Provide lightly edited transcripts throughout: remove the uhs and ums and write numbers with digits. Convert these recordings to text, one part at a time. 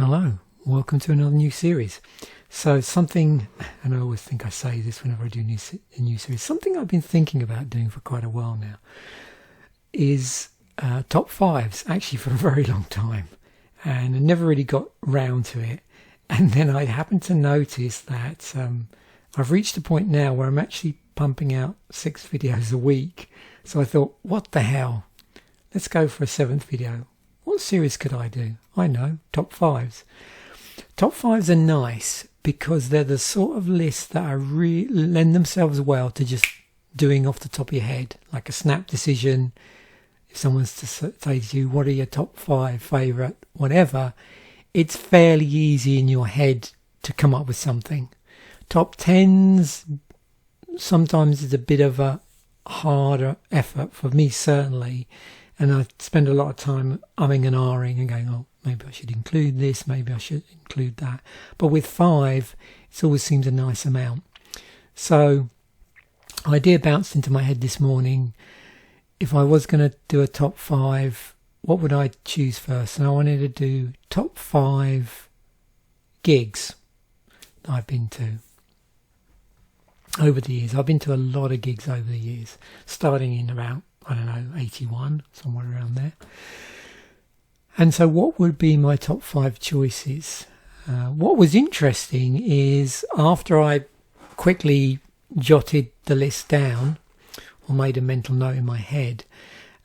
Hello, welcome to another new series. So something, and I always think I say this whenever I do a new series, something I've been thinking about doing for quite a while now is top fives, actually for a very long time, and I never really got round to it. And then I happened to notice that I've reached a point now where I'm actually pumping out 6 videos a week. So I thought, what the hell? Let's go for a 7th video. What series could I do? I know, top fives. Top fives are nice because they're the sort of lists that are lend themselves well to just doing off the top of your head, like a snap decision. If someone's to say to you, what are your top 5 favourite, whatever, it's fairly easy in your head to come up with something. Top 10s sometimes is a bit of a harder effort for me, certainly. And I spend a lot of time umming and ahhing and going, oh, maybe I should include this, maybe I should include that. But with 5, it always seems a nice amount. So, idea bounced into my head this morning. If I was going to do a top 5, what would I choose first? And I wanted to do top 5 gigs that I've been to over the years. I've been to a lot of gigs over the years, starting in about, 81, somewhere around there. And so what would be my top 5 choices? What was interesting is after I quickly jotted the list down or made a mental note in my head,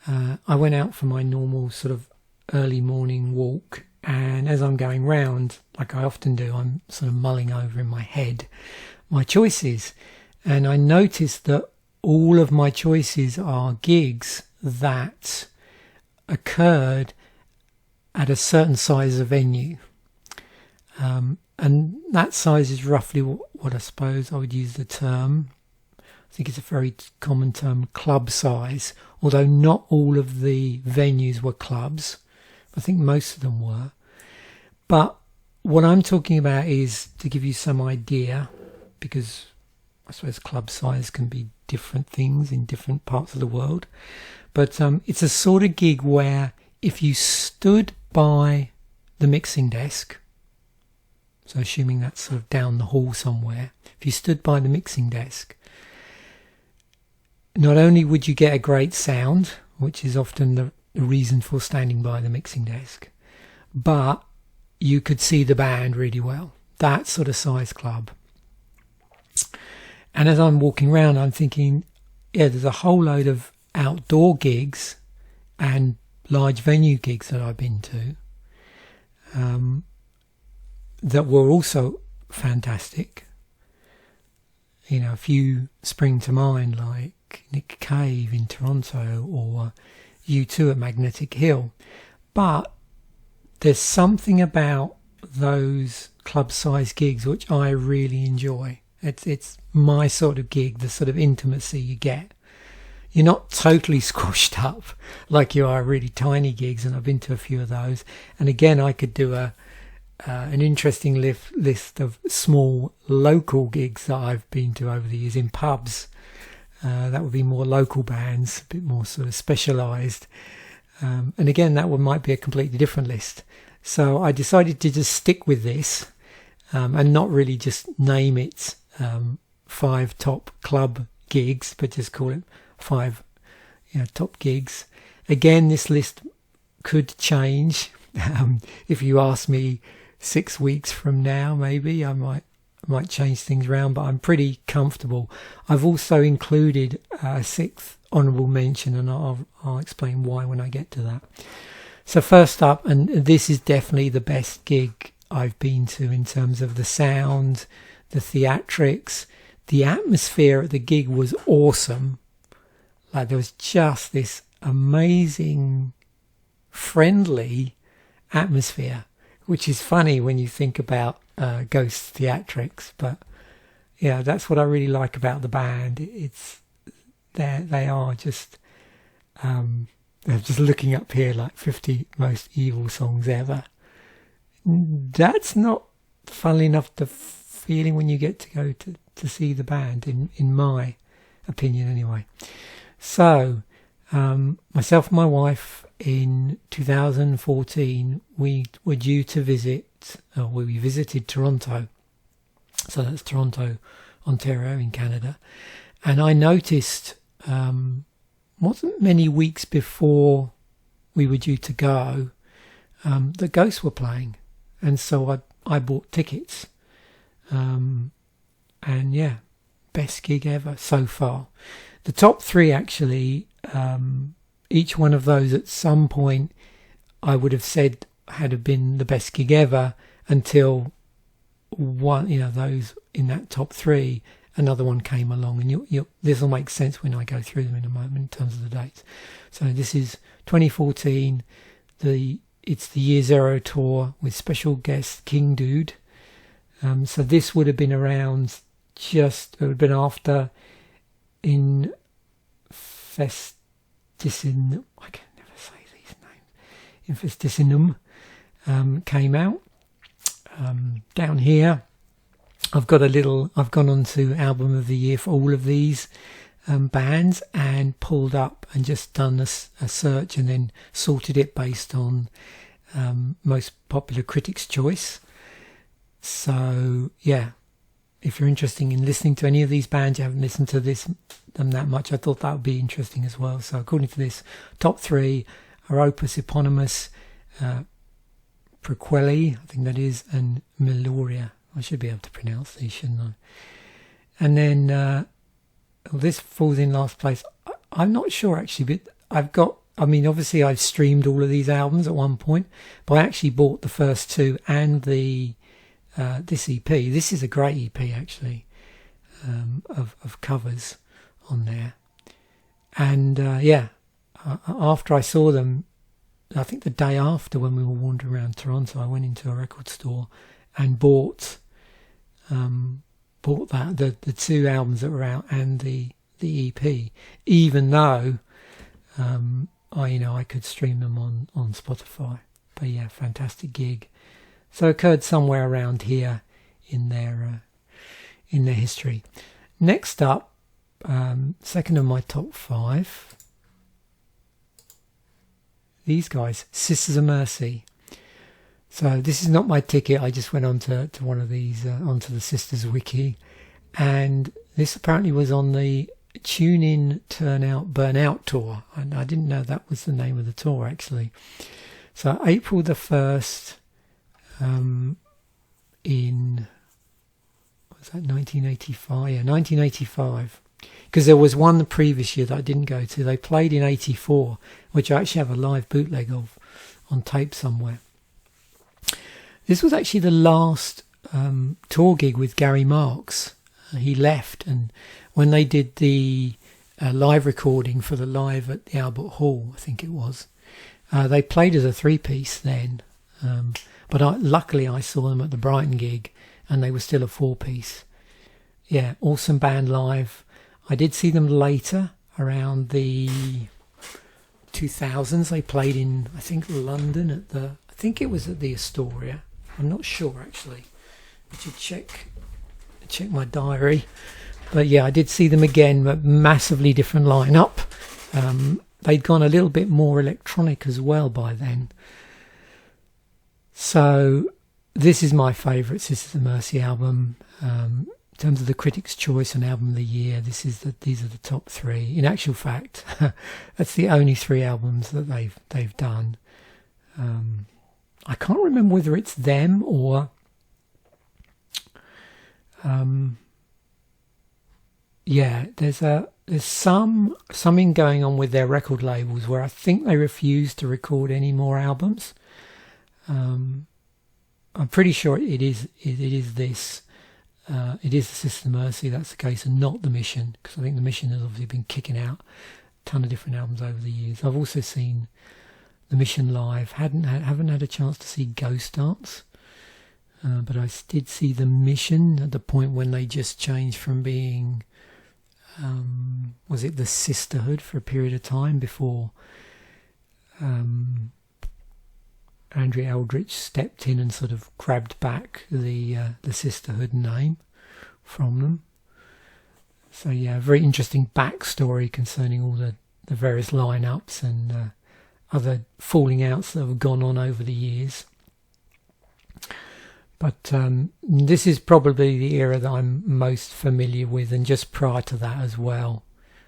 I went out for my normal sort of early morning walk, and as I'm going round, like I often do, I'm sort of mulling over in my head my choices, and I noticed that all of my choices are gigs that occurred at a certain size of venue. And that size is roughly what I suppose I would use the term. I think it's a very common term, club size, although not all of the venues were clubs. I think most of them were. But what I'm talking about is to give you some idea, because I suppose club size can be different things in different parts of the world. But it's a sort of gig where if you stood by the mixing desk, so assuming that's sort of down the hall somewhere, if you stood by the mixing desk, not only would you get a great sound, which is often the reason for standing by the mixing desk, but you could see the band really well. That sort of size club. And as I'm walking around, I'm thinking, yeah, there's a whole load of outdoor gigs and large venue gigs that I've been to that were also fantastic. You know, a few spring to mind, like Nick Cave in Toronto or U2 at Magnetic Hill. But there's something about those club-size gigs which I really enjoy. It's my sort of gig, the sort of intimacy you get. You're not totally squashed up like you are really tiny gigs, and I've been to a few of those. And again, I could do an interesting list of small local gigs that I've been to over the years in pubs. That would be more local bands, a bit more sort of specialised. And again, that one might be a completely different list. So I decided to just stick with this and not really just name it 5 top club gigs, but just call it 5 top gigs. Again, this list could change. If you ask me 6 weeks from now, maybe I might change things around, but I'm pretty comfortable. I've also included a 6th honourable mention, and I'll explain why when I get to that. So first up, and this is definitely the best gig I've been to in terms of the sound, the theatrics, the atmosphere at the gig was awesome. Like there was just this amazing, friendly atmosphere, which is funny when you think about Ghost theatrics. But yeah, that's what I really like about the band. It's they are just they're just looking up here like 50 most evil songs ever. That's not, funnily enough, the feeling when you get to go to see the band, in my opinion anyway. So myself and my wife in 2014, we were due to visit where we visited Toronto. So that's Toronto, Ontario in Canada. And I noticed, wasn't many weeks before we were due to go, the Ghosts were playing. And so I bought tickets. And yeah, best gig ever so far. The top three actually, each one of those at some point I would have said had been the best gig ever until one, those in that top three, another one came along, and this will make sense when I go through them in a moment in terms of the dates. So this is 2014. It's the Year Zero tour with special guest King Dude. So this would have been around it would have been after Infestissin. I can never say these names. Infestissinum came out. Down here, I've gone on to album of the year for all of these bands and pulled up and just done a search and then sorted it based on most popular critics' choice. So yeah, if you're interested in listening to any of these bands, you haven't listened to them that much, I thought that would be interesting as well. So according to this, top three are Opus Eponymous, Prequeli, I think that is, and Meloria. I should be able to pronounce these, shouldn't I? And then this falls in last place. I'm not sure actually, but obviously I've streamed all of these albums at one point, but I actually bought the first two and this EP. This is a great EP actually, of covers on there. And after I saw them, I think the day after, when we were wandering around Toronto, I went into a record store and bought the two albums that were out and the EP, even though I could stream them on Spotify. But yeah, fantastic gig. So it occurred somewhere around here in their history. Next up, second of my top five. These guys, Sisters of Mercy. So this is not my ticket. I just went on to one of these, onto the Sisters Wiki. And this apparently was on the Tune In, Turn Out, Burn Out tour. And I didn't know that was the name of the tour, actually. So April the 1st, in, was that 1985? Yeah, 1985. Because there was one the previous year that I didn't go to. They played in 84, which I actually have a live bootleg of on tape somewhere. This was actually the last tour gig with Gary Marks. He left, and when they did the live recording for the live at the Albert Hall, I think it was, they played as a three-piece then. But luckily I saw them at the Brighton gig, and they were still a four-piece. Yeah, awesome band live. I did see them later, around the 2000s. They played in, I think, London I think it was at the Astoria. I'm not sure actually. I should check my diary. But yeah, I did see them again, but massively different lineup. They'd gone a little bit more electronic as well by then. So this is my favourite Sisters of Mercy album. In terms of the Critics' Choice and Album of the Year, these are the top three. In actual fact, that's the only three albums that they've done. I can't remember whether it's them or there's something going on with their record labels where I think they refuse to record any more albums. I'm pretty sure it is this. It is the Sisters of Mercy, that's the case, and not the Mission, because I think the Mission has obviously been kicking out a ton of different albums over the years. I've also seen the Mission live. Haven't had a chance to see Ghost Dance, but I did see the Mission at the point when they just changed from being was it the Sisterhood for a period of time before Andrea Eldritch stepped in and sort of grabbed back the Sisterhood name from them. So yeah, very interesting backstory concerning all the various lineups and other falling outs that have gone on over the years. But this is probably the era that I'm most familiar with, and just prior to that as well.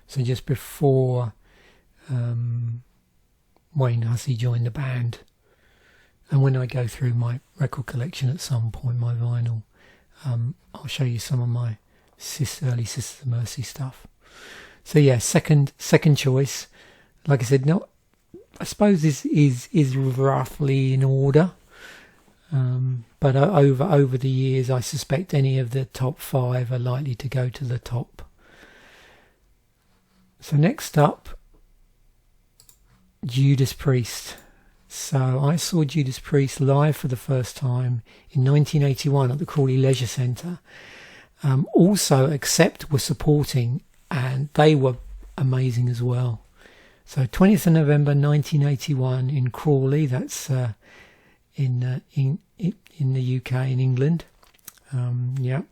So just before Wayne Hussey joined the band. And when I go through my record collection at some point, my vinyl, I'll show you some of my early Sisters of Mercy stuff. So yeah, second choice. Like I said, no, I suppose this is roughly in order. But over the years, I suspect any of the top 5 are likely to go to the top. So next up, Judas Priest. So I saw Judas Priest live for the first time in 1981 at the Crawley Leisure Centre. Also, Accept were supporting, and they were amazing as well. So 20th of November 1981 in Crawley, that's in the UK, in England. Yeah.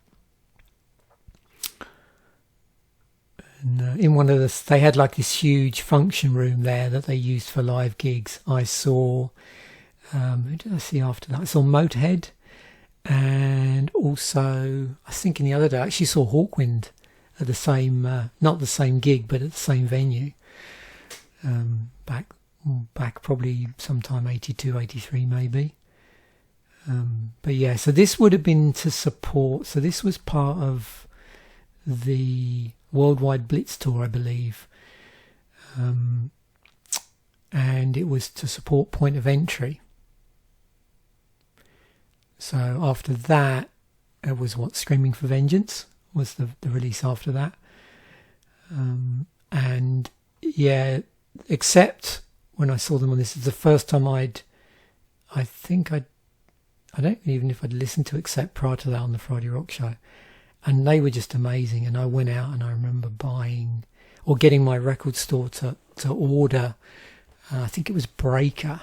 And in one of they had like this huge function room there that they used for live gigs. I saw, who did I see after that? I saw Motorhead, and also, I think in the other day, I actually saw Hawkwind at the same, not the same gig, but at the same venue. Back probably sometime 82, 83 maybe. But yeah, so this would have been to support, so this was part of the Worldwide Blitz tour, I believe. And it was to support Point of Entry. So after that, it was Screaming for Vengeance was the release after that. And yeah, except when I saw them on this is the first time I don't even know if I'd listened to Accept prior to that on the Friday Rock Show. And they were just amazing. And I went out and I remember buying or getting my record store to order, I think it was Breaker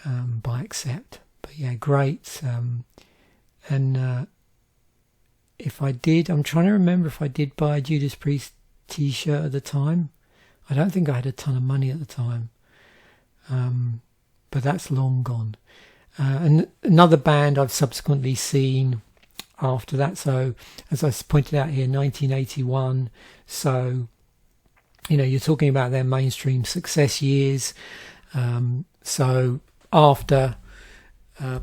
by Accept. But yeah, great. And if I did, I'm trying to remember if I did buy a Judas Priest t-shirt at the time. I don't think I had a ton of money at the time. But that's long gone. And another band I've subsequently seen after that. So as I pointed out here, 1981. So, you're talking about their mainstream success years. So after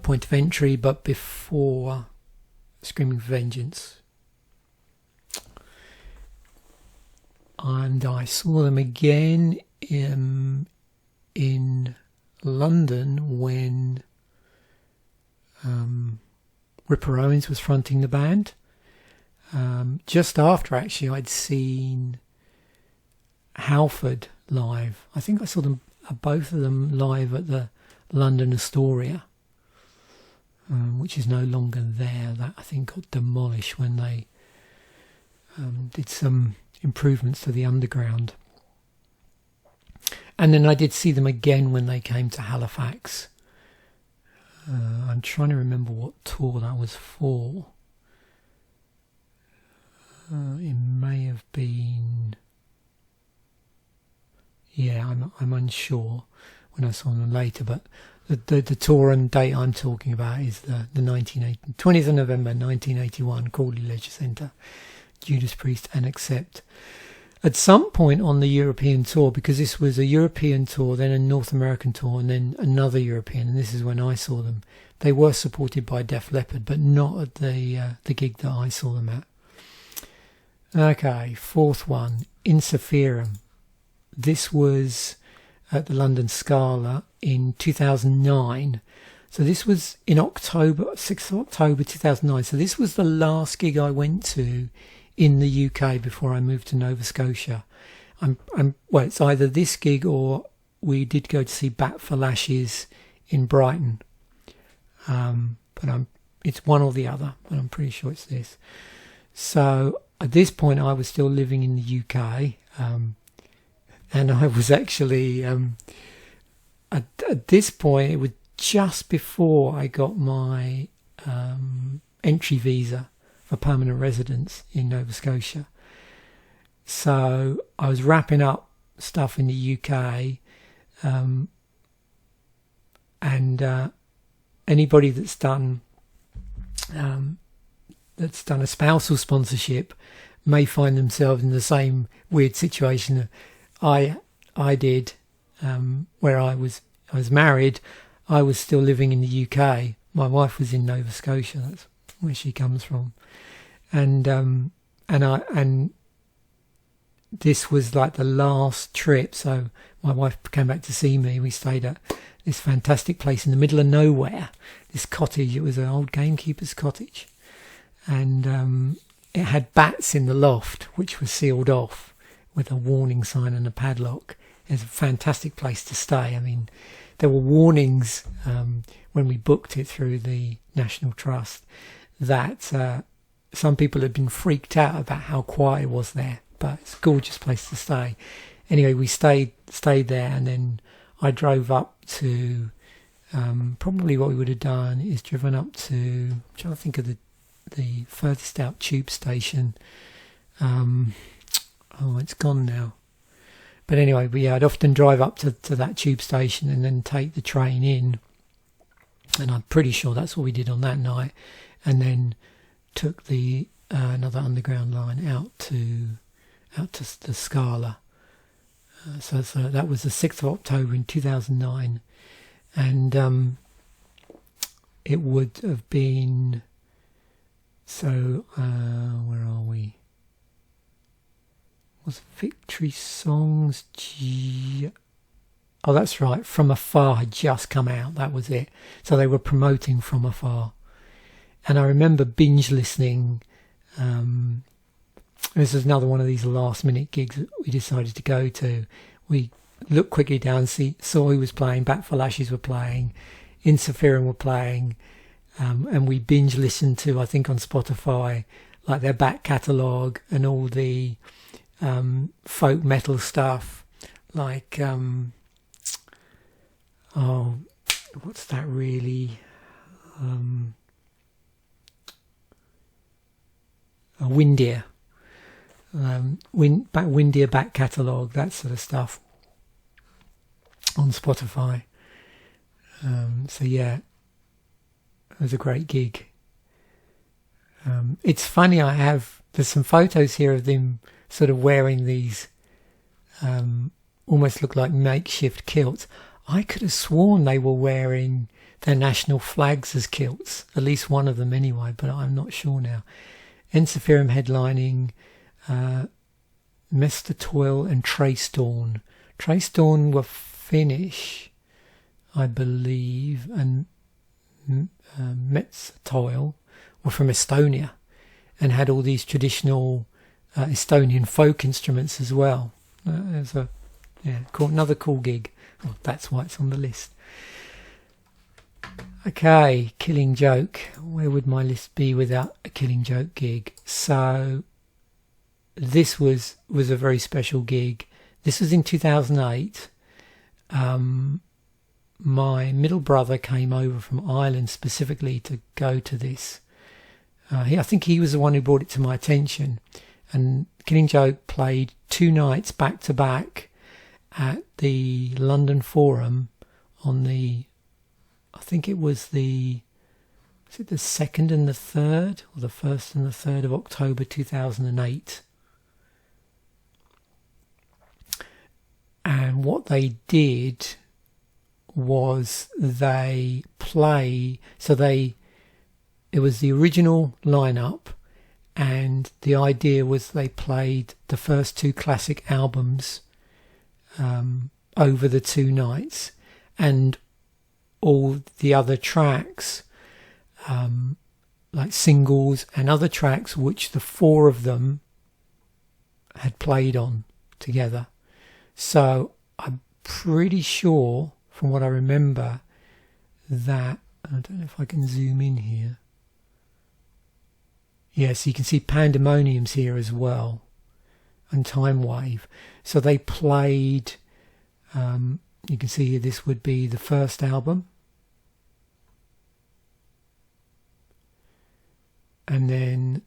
Point of Entry, but before Screaming for Vengeance. And I saw them again in London when Ripper Owens was fronting the band. Just after, actually, I'd seen Halford live. I think I saw them, both of them live at the London Astoria, which is no longer there. That I think got demolished when they did some improvements to the underground. And then I did see them again when they came to Halifax. I'm trying to remember what tour that was for. It may have been... Yeah, I'm unsure when I saw them later, but the tour and date I'm talking about is the 20th of November 1981, Crawley Leisure Centre, Judas Priest and Accept. At some point on the European tour, because this was a European tour, then a North American tour, and then another European, and this is when I saw them, they were supported by Def Leppard, but not at the gig that I saw them at. Okay, fourth one, Ensiferum. This was at the London Scala in 2009. So this was in October, 6th of October 2009. So this was the last gig I went to in the UK before I moved to Nova Scotia. Well, it's either this gig or we did go to see Bat for Lashes in Brighton. But it's one or the other, but I'm pretty sure it's this. So at this point I was still living in the UK, and I was actually at this point, it was just before I got my entry visa for permanent residence in Nova Scotia. So I was wrapping up stuff in the UK, and anybody that's done that's done a spousal sponsorship may find themselves in the same weird situation that I did, where I was married. I was still living in the UK. My wife was in Nova Scotia. That's where she comes from, and this was like the last trip. So my wife came back to see me. We stayed at this fantastic place in the middle of nowhere. This cottage. It was an old gamekeeper's cottage, and it had bats in the loft, which was sealed off with a warning sign and a padlock. It's a fantastic place to stay. I mean, there were warnings when we booked it through the National Trust that some people had been freaked out about how quiet it was there, but it's a gorgeous place to stay. Anyway, we stayed there, and then I drove up to probably what we would have done is driven up to, I'm trying to think of the furthest out tube station. It's gone now. But anyway, I'd often drive up to that tube station and then take the train in. And I'm pretty sure that's what we did on that night. And then took the another underground line out to the Scala. So that was the 6th of October in 2009. And it would have been... So, where are we? Was Victory Songs? Oh, that's right. From Afar had just come out. That was it. So they were promoting From Afar. And I remember binge listening. This is another one of these last minute gigs that we decided to go to. We looked quickly down, saw who was playing. Bat for Lashes were playing. Ensiferum were playing. And we binge listened to, I think on Spotify, like their back catalogue and all the folk metal stuff, like what's that really? Windear, Windear back catalogue, that sort of stuff on Spotify. So yeah. It was a great gig. It's funny, there's some photos here of them sort of wearing these almost look like makeshift kilts. I could have sworn they were wearing their national flags as kilts, at least one of them anyway, but I'm not sure now. Ensiferum headlining, Mr. Toil and Trace Dawn. Trace Dawn were Finnish, I believe, and Metsä Toil were from Estonia and had all these traditional Estonian folk instruments as well. It was another cool gig. Oh, that's why it's on the list. Okay, Killing Joke. Where would my list be without a Killing Joke gig? So this was a very special gig. This was in 2008. My middle brother came over from Ireland specifically to go to this. I think he was the one who brought it to my attention. And Killing Joke played 2 nights back to back at the London Forum on the, I think it was the 2nd and the 3rd, or the 1st and the 3rd of October 2008. And what they did was it was the original lineup, and the idea was they played the first 2 classic albums over the 2 nights, and all the other tracks, like singles and other tracks which the 4 of them had played on together. So I'm pretty sure, from what I remember, that, I don't know if I can zoom in here. Yes, you can see Pandemonium's here as well, and Time Wave. So they played, you can see here, this would be the first album. And then,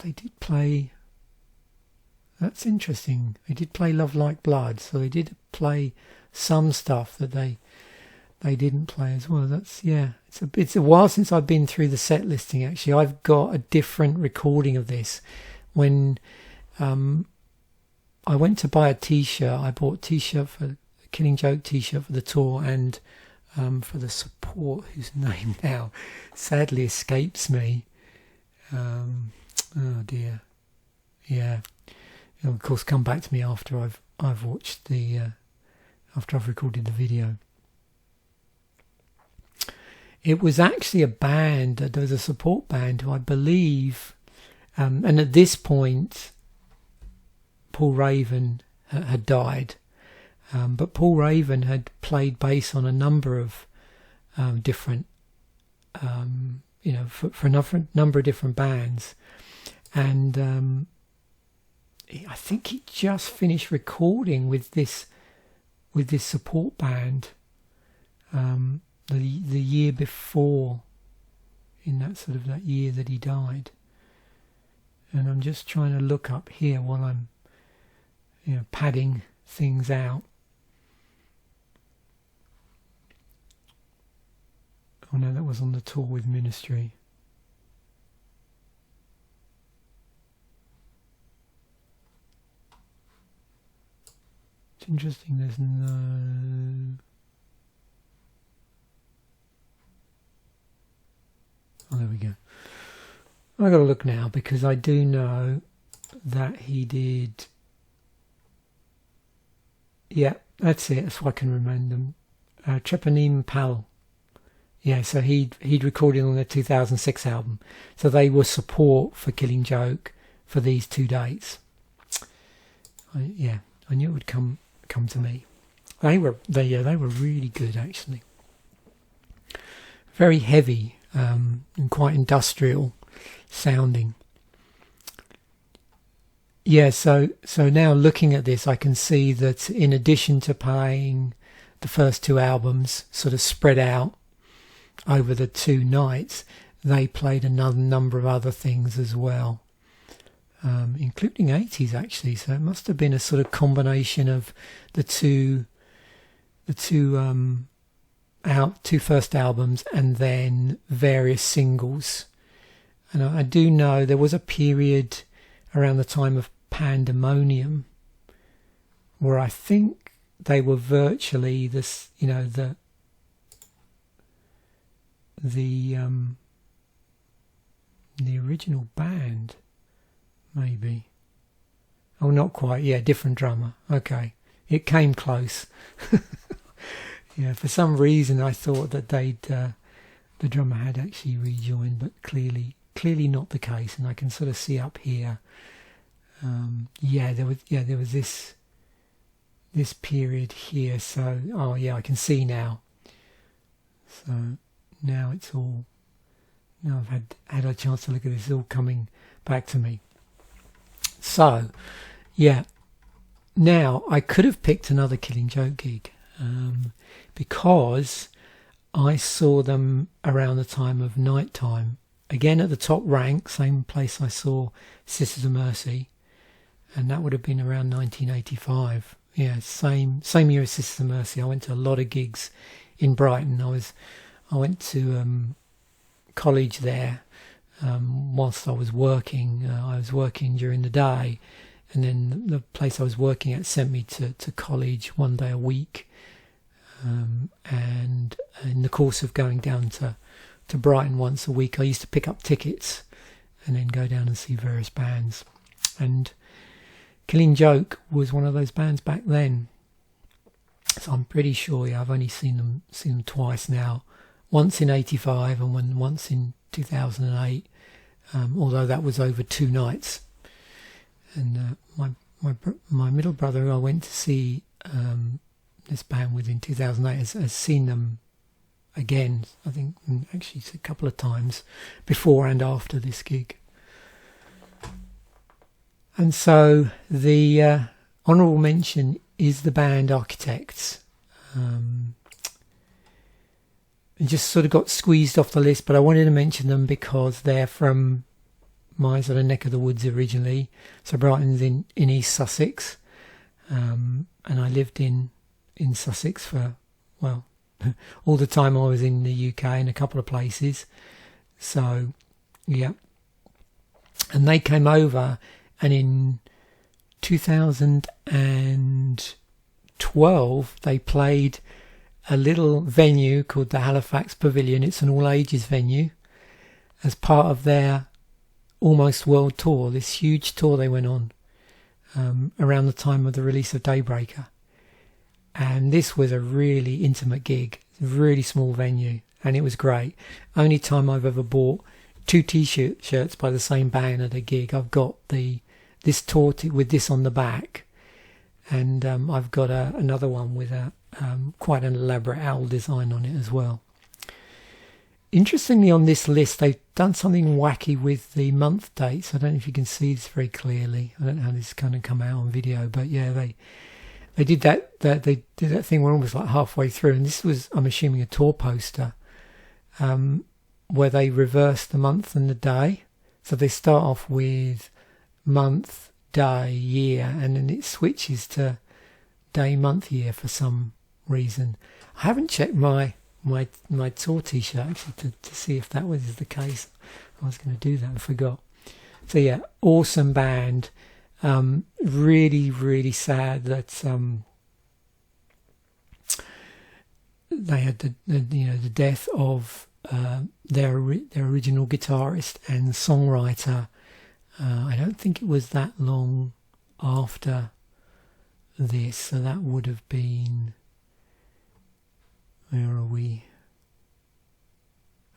they did play, that's interesting, they did play Love Like Blood, so they did play some stuff that they they didn't play as well. That's, yeah, it's a while since I've been through the set listing. Actually, I've got a different recording of this. When I went to buy a t-shirt, I bought a t-shirt for a Killing Joke t-shirt for the tour, and for the support, whose name now sadly escapes me. Oh dear. Yeah. It'll of course come back to me after I've watched the after I've recorded the video. It was actually a band. There was a support band who I believe, and at this point, Paul Raven had died. But Paul Raven had played bass on a number of different, for a number of different bands, and I think he just finished recording with this support band the year before, in that year that he died. And I'm just trying to look up here while I'm padding things out. Oh no, that was on the tour with Ministry. It's interesting, there's no... Oh, there we go. I've got to look now, because I do know that he did... Yeah, that's it, that's what I can remember them. Treponim Pal. Yeah, so he'd recorded on their 2006 album. So they were support for Killing Joke for these 2 dates. I knew it would come to me. They were really good, actually. Very heavy and quite industrial sounding. Yeah, so now looking at this, I can see that in addition to playing the first 2 albums sort of spread out over the 2 nights, they played another number of other things as well, including 80s actually. So it must have been a sort of combination of the two first albums and then various singles. And I do know there was a period around the time of Pandemonium where I think they were virtually the original band, maybe. Oh, not quite. Yeah, different drummer. Okay, it came close. Yeah, for some reason I thought that the drummer had actually rejoined, but clearly not the case. And I can sort of see up here. There was this period here. So I can see now. So now it's all. Now I've had a chance to look at this, it's all coming back to me. So, yeah. Now I could have picked another Killing Joke gig, because I saw them around the time of Nighttime. Again at the Top Rank, same place I saw Sisters of Mercy, and that would have been around 1985. Yeah, same year as Sisters of Mercy. I went to a lot of gigs in Brighton. I went to college there whilst I was working. I was working during the day, and then the place I was working at sent me to college one day a week, and in the course of going down to Brighton once a week, I used to pick up tickets and then go down and see various bands, and Killing Joke was one of those bands back then. So I'm pretty sure I've only seen them twice now. Once in 85 and once in 2008, although that was over 2 nights. And my middle brother, who I went to see this band with in 2008, has seen them again, I think actually a couple of times before and after this gig. And so the honourable mention is the band Architects. It just sort of got squeezed off the list, but I wanted to mention them because they're from my sort of neck of the woods originally. So Brighton's in East Sussex, and I lived in Sussex for, well, all the time I was in the UK in a couple of places. So, yeah. And they came over, and in 2012 they played a little venue called the Halifax Pavilion. It's an all-ages venue as part of their almost world tour, this huge tour they went on around the time of the release of Daybreaker. And this was a really intimate gig, really small venue, and it was great. Only time I've ever bought 2 t-shirts by the same band at a gig. I've got this tour with this on the back, and I've got another one with quite an elaborate owl design on it as well. Interestingly, on this list, they've done something wacky with the month dates. I don't know if you can see this very clearly. I don't know how this is going to come out on video, but yeah, they did that thing. We're almost like halfway through, and this was, I'm assuming, a tour poster, where they reverse the month and the day. So they start off with month, day, year, and then it switches to day, month, year for some reason. I haven't checked my tour t-shirt actually to see if that was the case. I was going to do that and forgot. So yeah, awesome band. Really, really sad that they had the death of their original guitarist and songwriter. I don't think it was that long after this, so that would have been, where are we?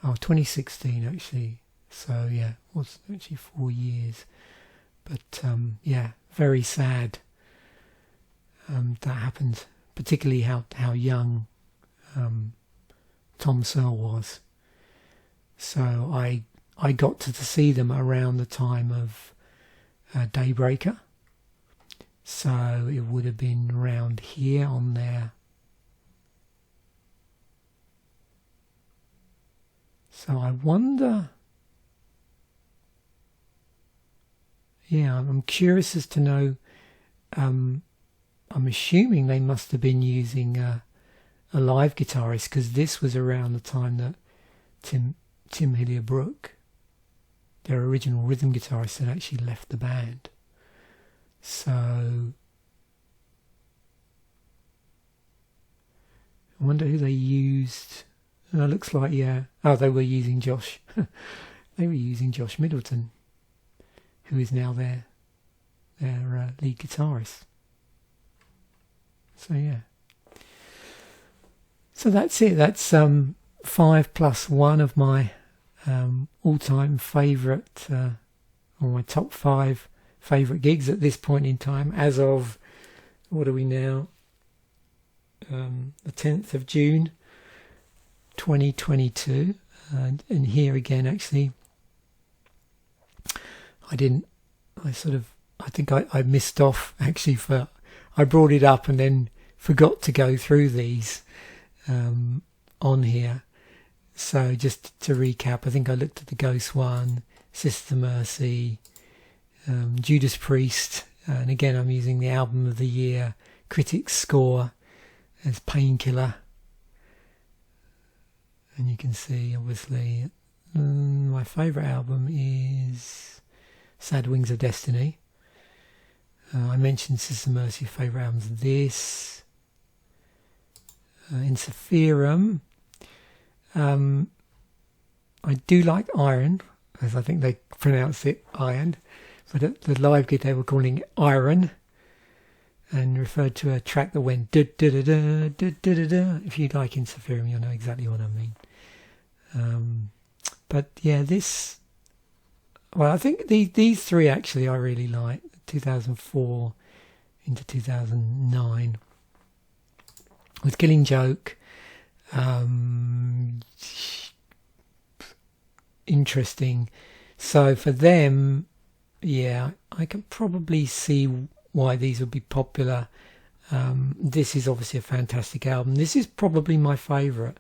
2016 actually. So yeah, it was actually 4 years. But yeah, very sad that happened, particularly how young Tom Searle was. So I got to see them around the time of Daybreaker. So it would have been around here on there. So I wonder, yeah, I'm curious as to know, I'm assuming they must have been using a live guitarist, because this was around the time that Tim Hillier-Brooke, their original rhythm guitarist, had actually left the band. So I wonder who they used. Oh, looks like, yeah. Oh, they were using Josh. They were using Josh Middleton, who is now their lead guitarist. So yeah. So that's it. That's 5 plus 1 of my all-time favourite, or my top 5 favourite gigs at this point in time. As of, what are we now? The 10th of June. 2022, and here again actually I think I missed off actually, I brought it up and then forgot to go through these on here. So just to recap, I think I looked at the Ghost one, Sister Mercy, Judas Priest, and again I'm using the Album of the Year critics score as Painkiller. And you can see, obviously, my favourite album is Sad Wings of Destiny. I mentioned Sister Mercy, favourite albums. This, Ensiferum. I do like Iron, as I think they pronounce it Iron, but at the live gig they were calling it Iron, and referred to a track that went da da da da da da da. If you like Ensiferum, you'll know exactly what I mean. But yeah, I think these 3 actually I really like. 2004 into 2009 with Killing Joke. Interesting. So for them, yeah, I can probably see why these would be popular. This is obviously a fantastic album. This is probably my favourite.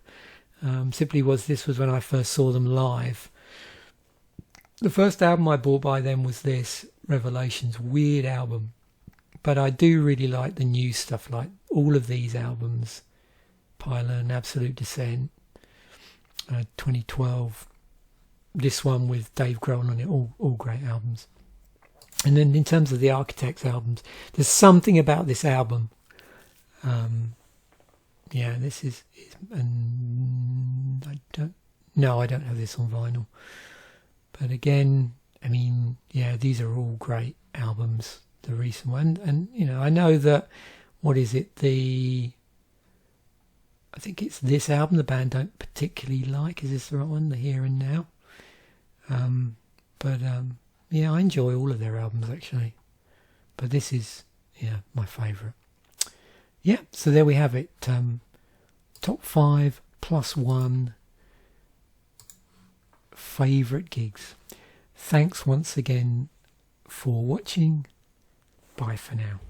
Simply this was when I first saw them live. The first album I bought by them was this, Revelations. Weird album. But I do really like the new stuff, like all of these albums Pylon, Absolute Descent, 2012. This one with Dave Grohl on it, all great albums. And then in terms of the Architects albums, there's something about this album. Yeah, this is and I don't have this on vinyl. But again, I mean, yeah, these are all great albums. The recent one, and you know, I know that. What is it? I think it's this album the band don't particularly like. Is this the right one? The Here and Now. Yeah, I enjoy all of their albums actually, but this is my favourite. Yeah, so there we have it. Top 5 plus 1 favourite gigs. Thanks once again for watching. Bye for now.